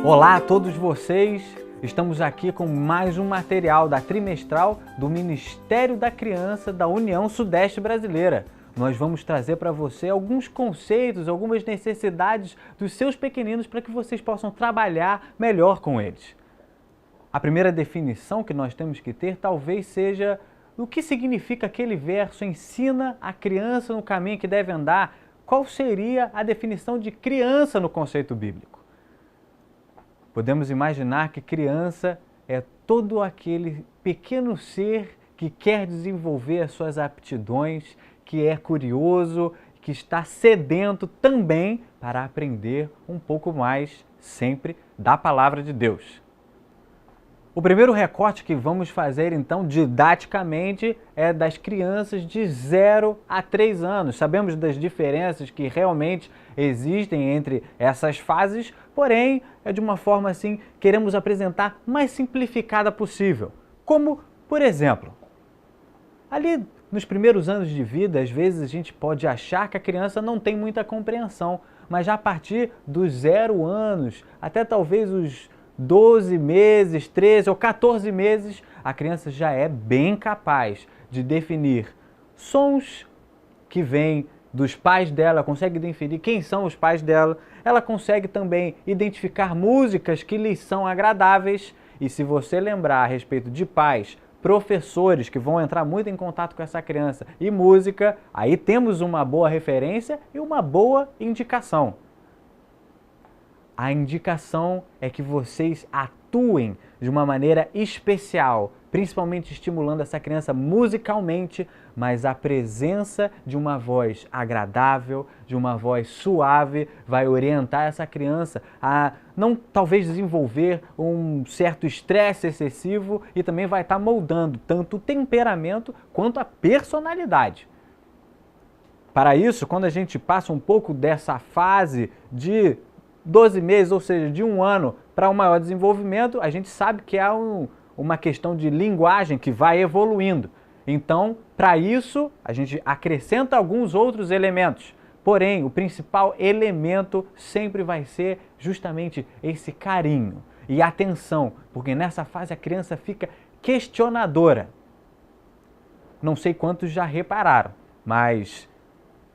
Olá a todos vocês, estamos aqui com mais um material da trimestral do Ministério da Criança da União Sudeste Brasileira. Nós vamos trazer para você alguns conceitos, algumas necessidades dos seus pequeninos para que vocês possam trabalhar melhor com eles. A primeira definição que nós temos que ter talvez seja o que significa aquele verso: ensina a criança no caminho que deve andar. Qual seria a definição de criança no conceito bíblico? Podemos imaginar que criança é todo aquele pequeno ser que quer desenvolver as suas aptidões, que é curioso, que está sedento também para aprender um pouco mais sempre da palavra de Deus. O primeiro recorte que vamos fazer, então, didaticamente, é das crianças de 0 a 3 anos. Sabemos das diferenças que realmente existem entre essas fases, porém, é de uma forma assim, queremos apresentar mais simplificada possível. Como, por exemplo, ali nos primeiros anos de vida, às vezes a gente pode achar que a criança não tem muita compreensão, mas já a partir dos 0 anos, até talvez os 12 meses, 13 ou 14 meses, a criança já é bem capaz de definir sons que vêm dos pais dela, consegue definir quem são os pais dela, ela consegue também identificar músicas que lhes são agradáveis. E se você lembrar a respeito de pais, professores que vão entrar muito em contato com essa criança e música, aí temos uma boa referência e uma boa indicação. A indicação é que vocês atuem de uma maneira especial, principalmente estimulando essa criança musicalmente, mas a presença de uma voz agradável, de uma voz suave, vai orientar essa criança a não talvez desenvolver um certo estresse excessivo e também vai estar moldando tanto o temperamento quanto a personalidade. Para isso, quando a gente passa um pouco dessa fase de 12 meses, ou seja, de 1 ano para um maior desenvolvimento, a gente sabe que há uma questão de linguagem que vai evoluindo. Então, para isso, a gente acrescenta alguns outros elementos. Porém, o principal elemento sempre vai ser justamente esse carinho e atenção, porque nessa fase a criança fica questionadora. Não sei quantos já repararam, mas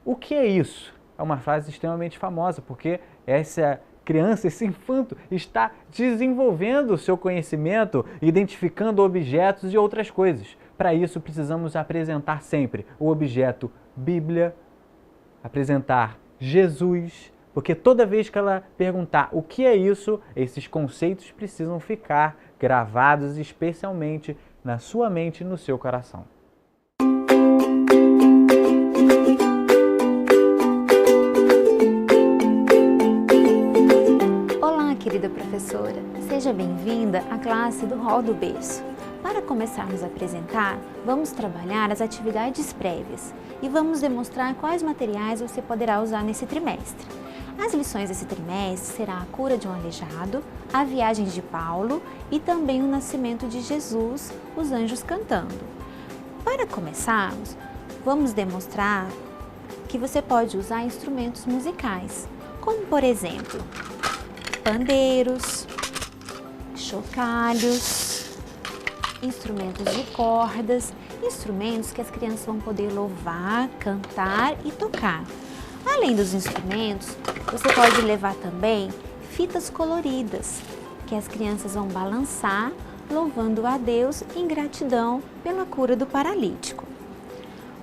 o que é isso? É uma frase extremamente famosa, porque essa criança, esse infanto, está desenvolvendo o seu conhecimento, identificando objetos e outras coisas. Para isso, precisamos apresentar sempre o objeto Bíblia, apresentar Jesus, porque toda vez que ela perguntar o que é isso, esses conceitos precisam ficar gravados especialmente na sua mente e no seu coração. Querida professora, seja bem-vinda à classe do Hall do Berço. Para começarmos a apresentar, vamos trabalhar as atividades prévias e vamos demonstrar quais materiais você poderá usar nesse trimestre. As lições desse trimestre serão a cura de um aleijado, a viagem de Paulo e também o nascimento de Jesus, os anjos cantando. Para começarmos, vamos demonstrar que você pode usar instrumentos musicais, como por exemplo, pandeiros, chocalhos, instrumentos de cordas, instrumentos que as crianças vão poder louvar, cantar e tocar. Além dos instrumentos, você pode levar também fitas coloridas, que as crianças vão balançar, louvando a Deus em gratidão pela cura do paralítico.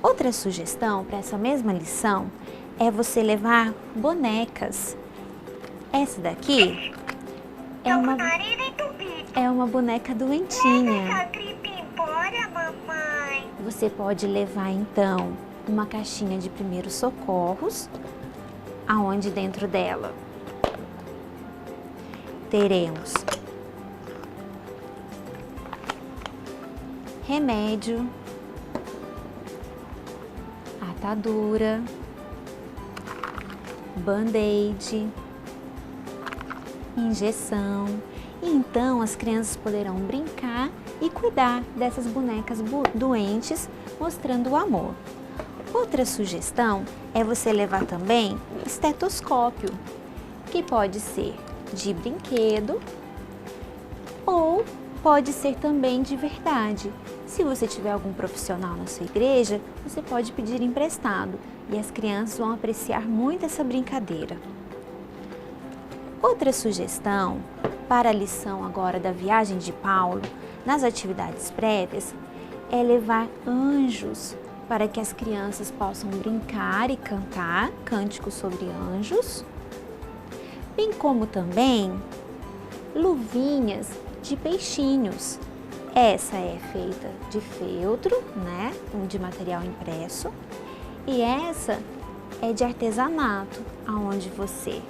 Outra sugestão para essa mesma lição é você levar bonecas. Essa daqui é uma boneca doentinha. Você pode levar então uma caixinha de primeiros socorros, aonde dentro dela teremos remédio, atadura, band-aid, injeção, e então as crianças poderão brincar e cuidar dessas bonecas doentes, mostrando o amor. Outra sugestão é você levar também estetoscópio, que pode ser de brinquedo ou pode ser também de verdade. Se você tiver algum profissional na sua igreja, você pode pedir emprestado e as crianças vão apreciar muito essa brincadeira. Outra sugestão para a lição agora da viagem de Paulo, nas atividades prévias, é levar anjos para que as crianças possam brincar e cantar cânticos sobre anjos, bem como também luvinhas de peixinhos. Essa é feita de feltro, né, de material impresso, e essa é de artesanato, aonde você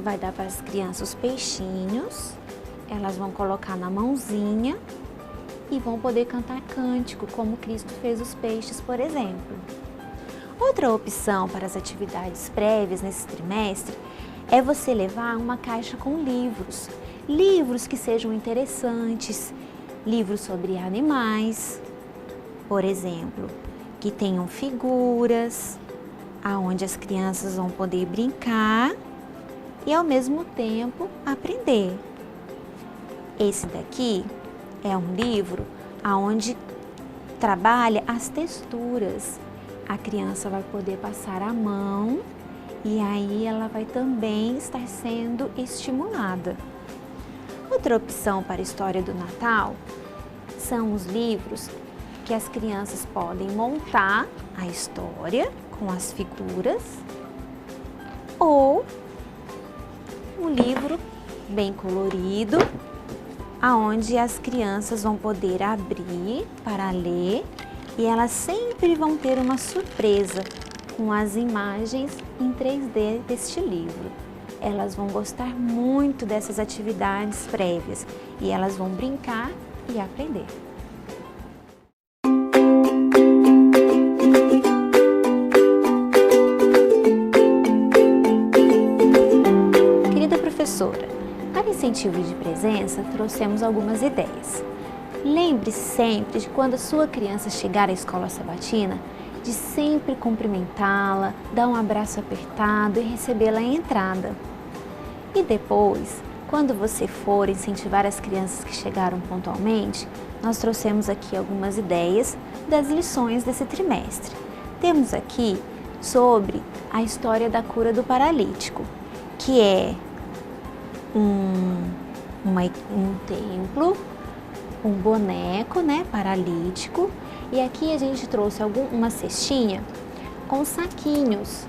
vai dar para as crianças os peixinhos, elas vão colocar na mãozinha e vão poder cantar cântico, como Cristo fez os peixes, por exemplo. Outra opção para as atividades prévias nesse trimestre é você levar uma caixa com livros. Livros que sejam interessantes, livros sobre animais, por exemplo, que tenham figuras, aonde as crianças vão poder brincar e ao mesmo tempo aprender. Esse daqui é um livro aonde trabalha as texturas. A criança vai poder passar a mão e aí ela vai também estar sendo estimulada. Outra opção para a história do Natal são os livros que as crianças podem montar a história com as figuras ou um livro bem colorido, aonde as crianças vão poder abrir para ler e elas sempre vão ter uma surpresa com as imagens em 3D deste livro. Elas vão gostar muito dessas atividades prévias e elas vão brincar e aprender. Querida professora, para incentivo de presença, trouxemos algumas ideias. Lembre-se sempre de quando a sua criança chegar à escola sabatina, de sempre cumprimentá-la, dar um abraço apertado e recebê-la à entrada. E depois, quando você for incentivar as crianças que chegaram pontualmente, nós trouxemos aqui algumas ideias das lições desse trimestre. Temos aqui sobre a história da cura do paralítico, que é um templo, um boneco, né, paralítico, e aqui a gente trouxe uma cestinha com saquinhos,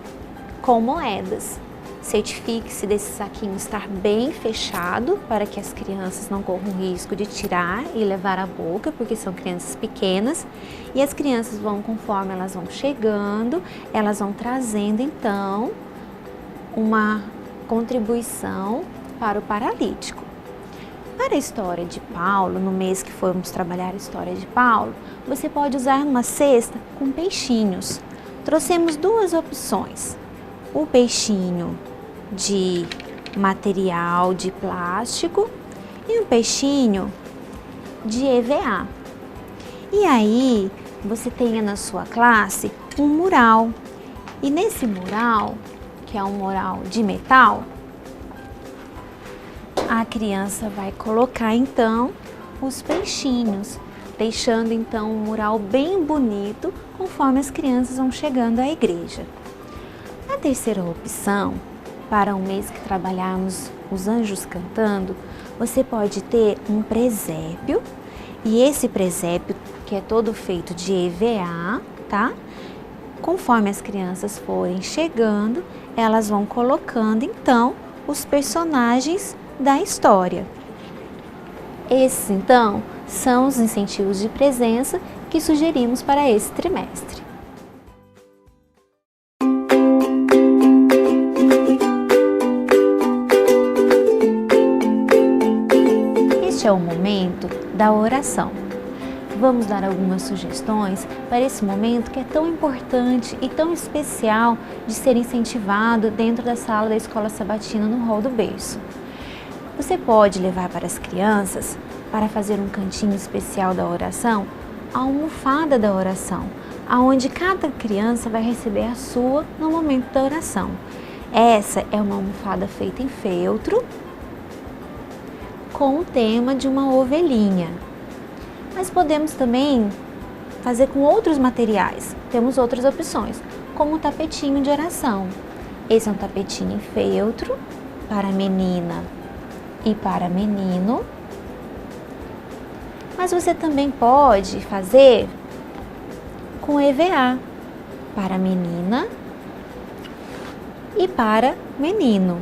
com moedas. Certifique-se desse saquinho estar bem fechado para que as crianças não corram risco de tirar e levar à boca, porque são crianças pequenas. E as crianças vão, conforme elas vão chegando, elas vão trazendo então uma contribuição para o paralítico. Para a história de Paulo, no mês que formos trabalhar a história de Paulo, você pode usar uma cesta com peixinhos. Trouxemos duas opções. O peixinho de material de plástico e um peixinho de EVA. E aí, você tenha na sua classe um mural. E nesse mural, que é um mural de metal, a criança vai colocar então os peixinhos, deixando então um mural bem bonito conforme as crianças vão chegando à igreja. A terceira opção, para um mês que trabalharmos os anjos cantando, você pode ter um presépio, e esse presépio, que é todo feito de EVA, tá? Conforme as crianças forem chegando, elas vão colocando então os personagens da história. Esses então são os incentivos de presença que sugerimos para esse trimestre. Este é o momento da oração. Vamos dar algumas sugestões para esse momento que é tão importante e tão especial de ser incentivado dentro da sala da escola sabatina no hall do berço. Você pode levar para as crianças, para fazer um cantinho especial da oração, a almofada da oração, aonde cada criança vai receber a sua no momento da oração. Essa é uma almofada feita em feltro, com o tema de uma ovelhinha. Mas podemos também fazer com outros materiais. Temos outras opções, como o tapetinho de oração. Esse é um tapetinho em feltro para menina e para menino. Mas você também pode fazer com EVA para menina e para menino.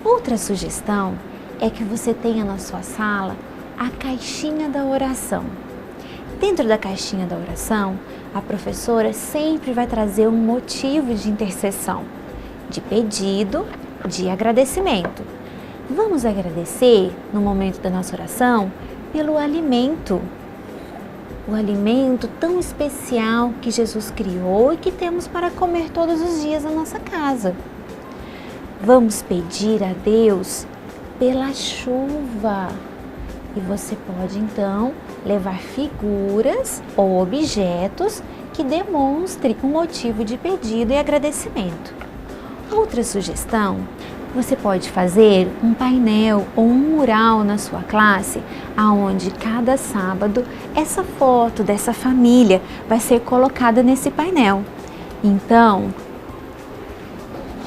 Outra sugestão é que você tenha na sua sala a caixinha da oração. Dentro da caixinha da oração, a professora sempre vai trazer um motivo de intercessão, de pedido, de agradecimento. Vamos agradecer no momento da nossa oração pelo alimento, o alimento tão especial que Jesus criou e que temos para comer todos os dias na nossa casa. Vamos pedir a Deus pela chuva. E você pode então levar figuras ou objetos que demonstrem um motivo de pedido e agradecimento. Outra sugestão, você pode fazer um painel ou um mural na sua classe, aonde cada sábado essa foto dessa família vai ser colocada nesse painel. Então,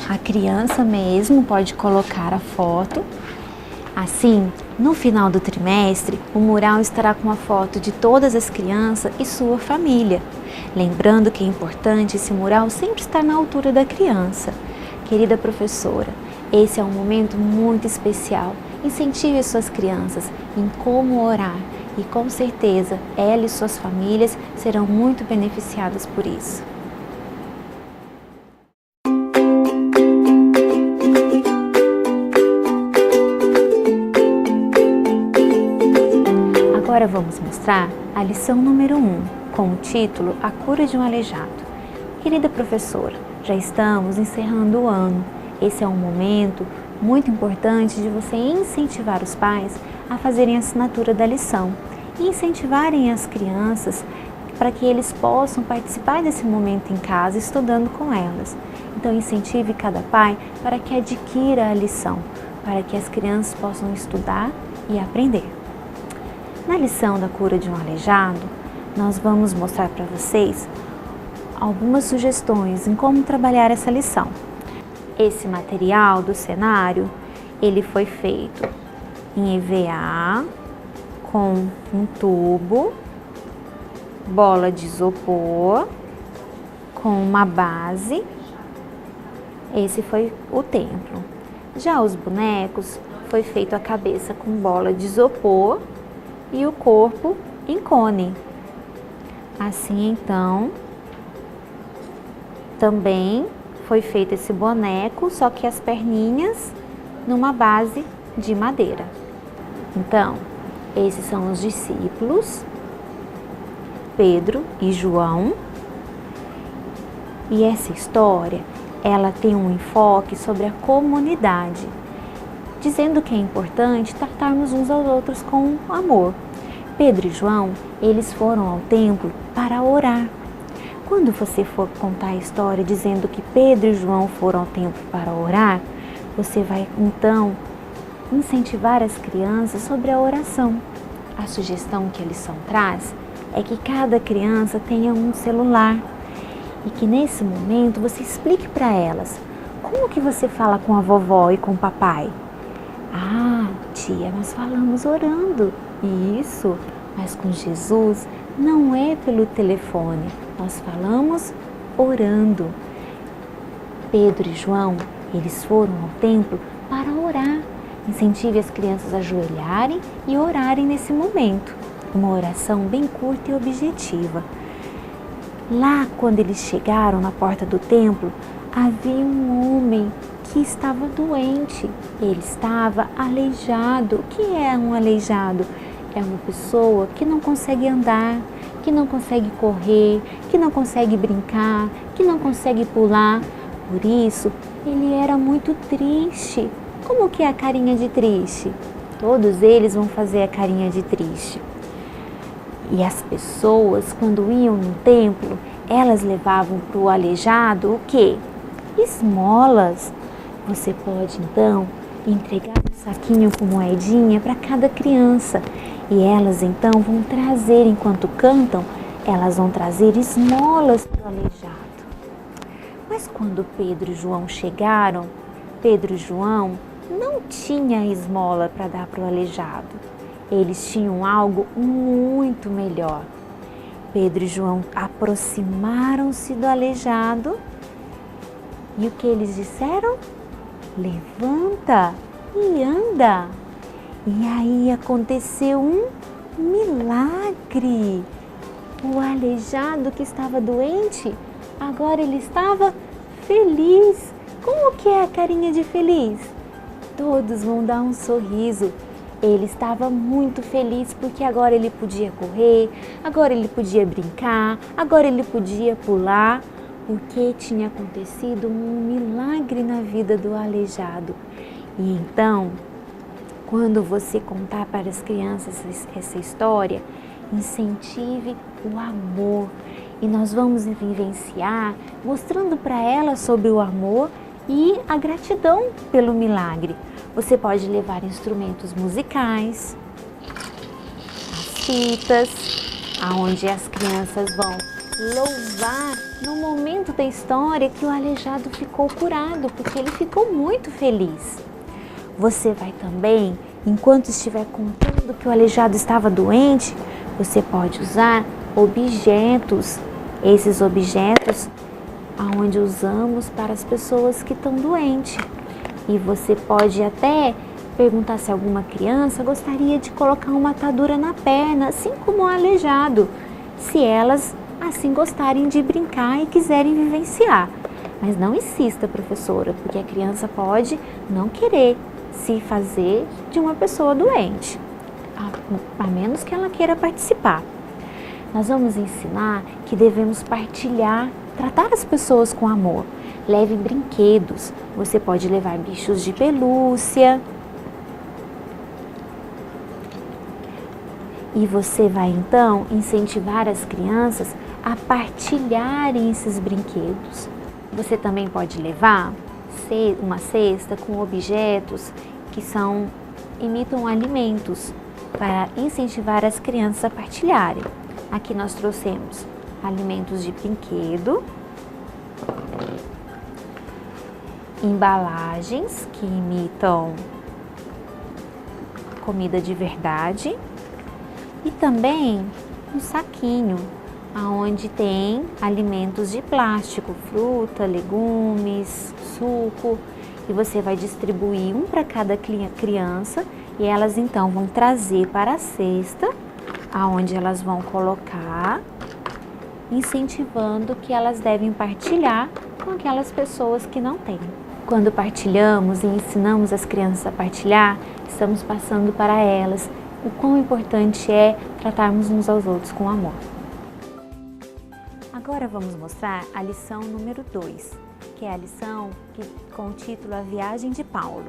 a criança mesmo pode colocar a foto. Assim, no final do trimestre, o mural estará com a foto de todas as crianças e sua família. Lembrando que é importante esse mural sempre estar na altura da criança. Querida professora, esse é um momento muito especial. Incentive as suas crianças em como orar e com certeza ela e suas famílias serão muito beneficiadas por isso. Agora vamos mostrar a lição número 1, com o título A Cura de um Aleijado. Querida professora, já estamos encerrando o ano. Esse é um momento muito importante de você incentivar os pais a fazerem a assinatura da lição e incentivarem as crianças para que eles possam participar desse momento em casa, estudando com elas. Então incentive cada pai para que adquira a lição, para que as crianças possam estudar e aprender. Na lição da cura de um aleijado, nós vamos mostrar para vocês algumas sugestões em como trabalhar essa lição. Esse material do cenário, ele foi feito em EVA, com um tubo, bola de isopor, com uma base. Esse foi o templo. Já os bonecos, foi feito a cabeça com bola de isopor e o corpo em cone. Assim, então, também foi feito esse boneco, só que as perninhas numa base de madeira. Então, esses são os discípulos, Pedro e João. E essa história, ela tem um enfoque sobre a comunidade, dizendo que é importante tratarmos uns aos outros com amor. Pedro e João, eles foram ao templo para orar. Quando você for contar a história dizendo que Pedro e João foram ao templo para orar, você vai então incentivar as crianças sobre a oração. A sugestão que a lição traz é que cada criança tenha um celular e que nesse momento você explique para elas como que você fala com a vovó e com o papai. Ah, tia, nós falamos orando. Isso, mas com Jesus não é pelo telefone, nós falamos orando. Pedro e João, eles foram ao templo para orar. Incentive as crianças a ajoelharem e orarem nesse momento. Uma oração bem curta e objetiva. Lá, quando eles chegaram na porta do templo, havia um homem que estava doente. Ele estava aleijado. O que é um aleijado? É uma pessoa que não consegue andar, que não consegue correr, que não consegue brincar, que não consegue pular. Por isso, ele era muito triste. Como que é a carinha de triste? Todos eles vão fazer a carinha de triste. E as pessoas, quando iam no templo, elas levavam para o aleijado o quê? Esmolas. Você pode, então, e entregava um saquinho com moedinha para cada criança. E elas então vão trazer, enquanto cantam, elas vão trazer esmolas para o aleijado. Mas quando Pedro e João chegaram, Pedro e João não tinham esmola para dar para o aleijado. Eles tinham algo muito melhor. Pedro e João aproximaram-se do aleijado e o que eles disseram? Levanta e anda. E aí aconteceu um milagre. O aleijado que estava doente, agora ele estava feliz. Como que é a carinha de feliz? Todos vão dar um sorriso. Ele estava muito feliz porque agora ele podia correr, agora ele podia brincar, agora ele podia pular, porque tinha acontecido um milagre na vida do aleijado. E então, quando você contar para as crianças essa história, incentive o amor. E nós vamos vivenciar mostrando para elas sobre o amor e a gratidão pelo milagre. Você pode levar instrumentos musicais, as fitas, aonde as crianças vão louvar no momento da história que o aleijado ficou curado, porque ele ficou muito feliz. Você vai também, enquanto estiver contando que o aleijado estava doente, você pode usar objetos. Esses objetos aonde usamos para as pessoas que estão doentes. E você pode até perguntar se alguma criança gostaria de colocar uma atadura na perna, assim como o aleijado, se elas assim gostarem de brincar e quiserem vivenciar. Mas não insista, professora, porque a criança pode não querer se fazer de uma pessoa doente, a menos que ela queira participar. Nós vamos ensinar que devemos partilhar, tratar as pessoas com amor. Leve brinquedos, você pode levar bichos de pelúcia. E você vai então incentivar as crianças a partilharem esses brinquedos. Você também pode levar uma cesta com objetos que imitam alimentos para incentivar as crianças a partilharem. Aqui nós trouxemos alimentos de brinquedo, embalagens que imitam comida de verdade e também um saquinho onde tem alimentos de plástico, fruta, legumes, suco, e você vai distribuir um para cada criança e elas então vão trazer para a cesta, aonde elas vão colocar, incentivando que elas devem partilhar com aquelas pessoas que não têm. Quando partilhamos e ensinamos as crianças a partilhar, estamos passando para elas o quão importante é tratarmos uns aos outros com amor. Agora vamos mostrar a lição número 2, que é a lição com o título A Viagem de Paulo.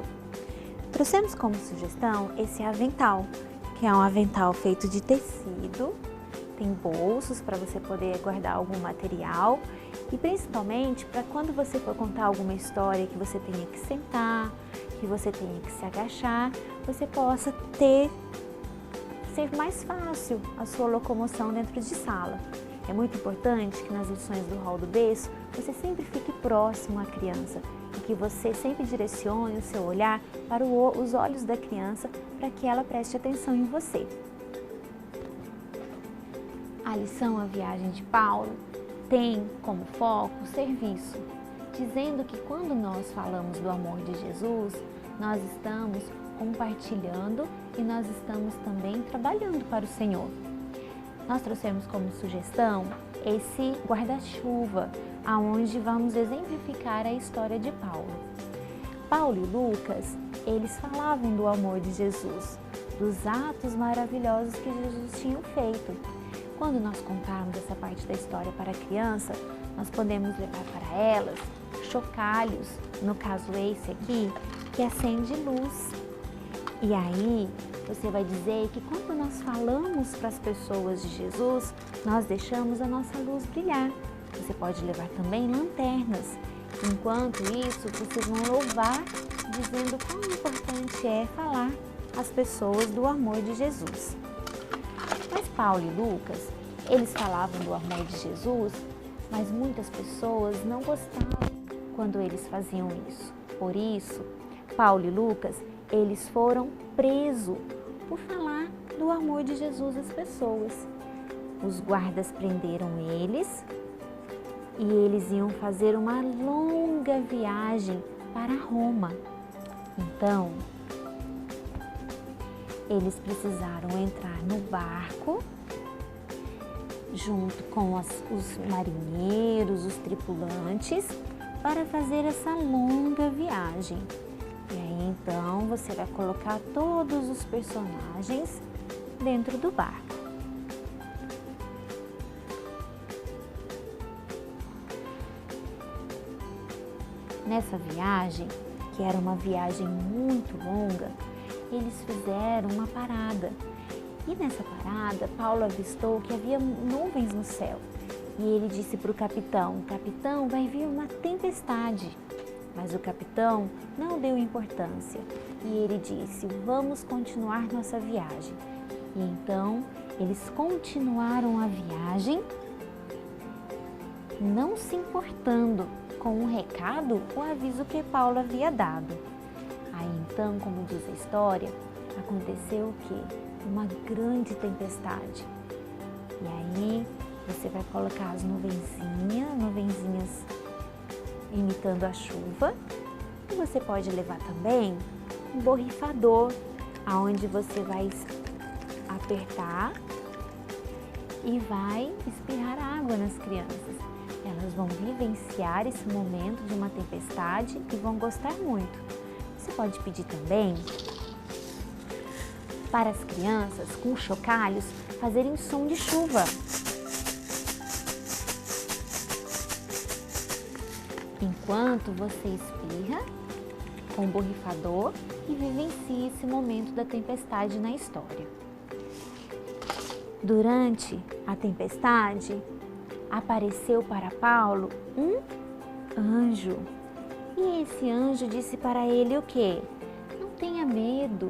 Trouxemos como sugestão esse avental, que é um avental feito de tecido, tem bolsos para você poder guardar algum material e principalmente para quando você for contar alguma história que você tenha que sentar, que você tenha que se agachar, você possa ser mais fácil a sua locomoção dentro de sala. É muito importante que nas lições do Hall do Berço você sempre fique próximo à criança e que você sempre direcione o seu olhar para os olhos da criança para que ela preste atenção em você. A lição A Viagem de Paulo tem como foco o serviço, dizendo que quando nós falamos do amor de Jesus, nós estamos compartilhando e nós estamos também trabalhando para o Senhor. Nós trouxemos como sugestão esse guarda-chuva, aonde vamos exemplificar a história de Paulo. Paulo e Lucas, eles falavam do amor de Jesus, dos atos maravilhosos que Jesus tinha feito. Quando nós contarmos essa parte da história para a criança, nós podemos levar para elas chocalhos, no caso esse aqui, que acende luz. E aí, você vai dizer que quando nós falamos para as pessoas de Jesus, nós deixamos a nossa luz brilhar. Você pode levar também lanternas. Enquanto isso, vocês vão louvar dizendo quão importante é falar às pessoas do amor de Jesus. Mas Paulo e Lucas, eles falavam do amor de Jesus, mas muitas pessoas não gostavam quando eles faziam isso. Por isso, Paulo e Lucas, eles foram presos por falar do amor de Jesus às pessoas. Os guardas prenderam eles e eles iam fazer uma longa viagem para Roma. Então, eles precisaram entrar no barco junto com os marinheiros, os tripulantes, para fazer essa longa viagem. E aí então você vai colocar todos os personagens dentro do barco. Nessa viagem, que era uma viagem muito longa, eles fizeram uma parada. E nessa parada, Paulo avistou que havia nuvens no céu. E ele disse para o capitão: capitão, vai vir uma tempestade. Mas o capitão não deu importância. E ele disse: vamos continuar nossa viagem. E então, eles continuaram a viagem, não se importando com o recado, o aviso que Paulo havia dado. Aí então, como diz a história, aconteceu o quê? Uma grande tempestade. E aí você vai colocar as nuvenzinhas imitando a chuva. E você pode levar também um borrifador, aonde você vai apertar e vai espirrar água nas crianças. Elas vão vivenciar esse momento de uma tempestade e vão gostar muito. Você pode pedir também para as crianças, com chocalhos, fazerem som de chuva. Enquanto você espirra com o borrifador e vivencia esse momento da tempestade na história. Durante a tempestade, apareceu para Paulo um anjo. E esse anjo disse para ele o quê? Não tenha medo,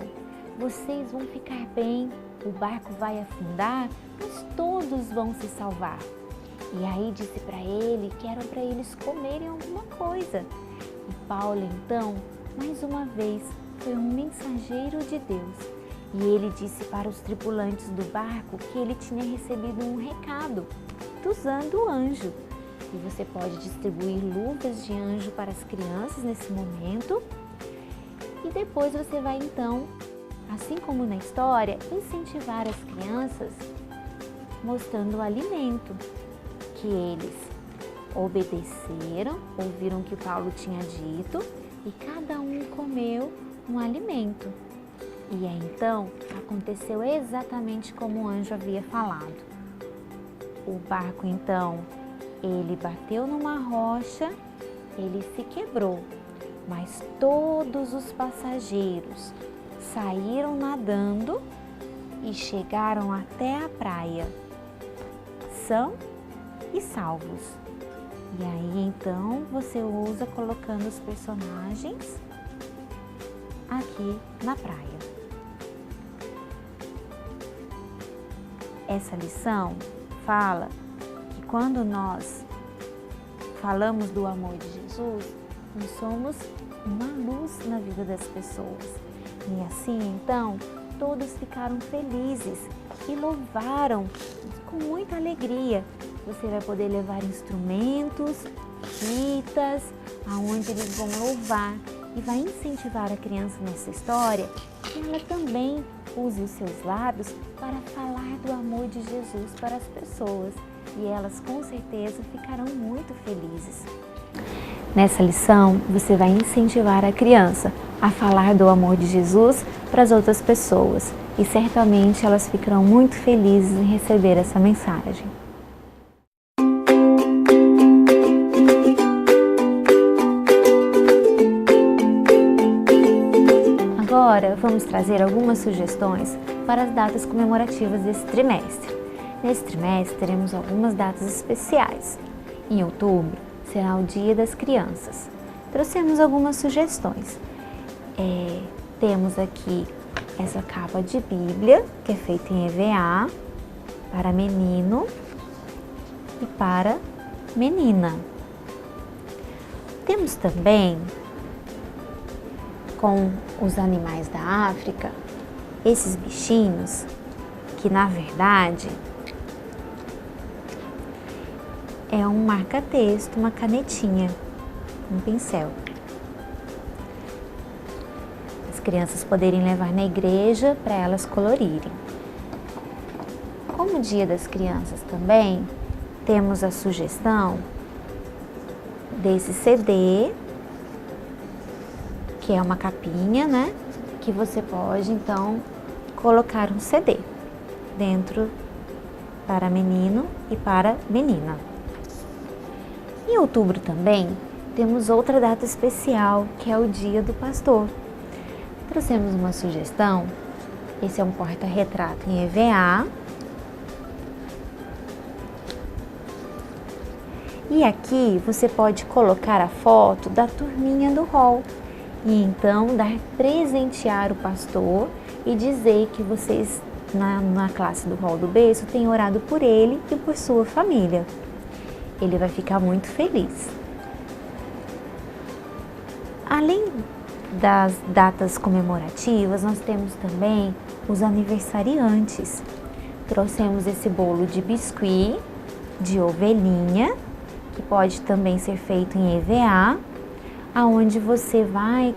vocês vão ficar bem, o barco vai afundar, mas todos vão se salvar. E aí disse para ele que era para eles comerem alguma coisa. E Paulo então, mais uma vez, foi um mensageiro de Deus. E ele disse para os tripulantes do barco que ele tinha recebido um recado usando o anjo. E você pode distribuir luvas de anjo para as crianças nesse momento. E depois você vai então, assim como na história, incentivar as crianças mostrando o alimento, que eles obedeceram, ouviram o que Paulo tinha dito e cada um comeu um alimento. E aí então aconteceu exatamente como o anjo havia falado. O barco então, ele bateu numa rocha, ele se quebrou, mas todos os passageiros saíram nadando e chegaram até a praia, são e salvos. E aí então você usa colocando os personagens aqui na praia. Essa lição fala que quando nós falamos do amor de Jesus, nós somos uma luz na vida das pessoas. E assim, então, todos ficaram felizes e louvaram com muita alegria. Você vai poder levar instrumentos, fitas, aonde eles vão louvar e vai incentivar a criança nessa história que ela também use os seus lábios para falar do amor de Jesus para as pessoas. E elas com certeza ficarão muito felizes. Nessa lição, você vai incentivar a criança a falar do amor de Jesus para as outras pessoas e certamente elas ficarão muito felizes em receber essa mensagem. Agora vamos trazer algumas sugestões para as datas comemorativas desse trimestre. Nesse trimestre teremos algumas datas especiais. Em outubro será o Dia das Crianças. Trouxemos algumas sugestões. Temos aqui essa capa de Bíblia, que é feita em EVA, para menino e para menina. Temos também, com os animais da África, esses bichinhos, que na verdade é um marca-texto, uma canetinha, um pincel. As crianças poderem levar na igreja para elas colorirem. Como Dia das Crianças também, temos a sugestão desse CD, que é uma capinha, né? Que você pode, então, colocar um CD dentro para menino e para menina. Em outubro também, temos outra data especial, que é o Dia do Pastor. Trouxemos uma sugestão, esse é um porta-retrato em EVA. E aqui você pode colocar a foto da turminha do hall e então presentear o pastor e dizer que vocês na classe do hall do berço têm orado por ele e por sua família. Ele vai ficar muito feliz. Além das datas comemorativas, nós temos também os aniversariantes. Trouxemos esse bolo de biscuit de ovelhinha, que pode também ser feito em EVA, aonde você vai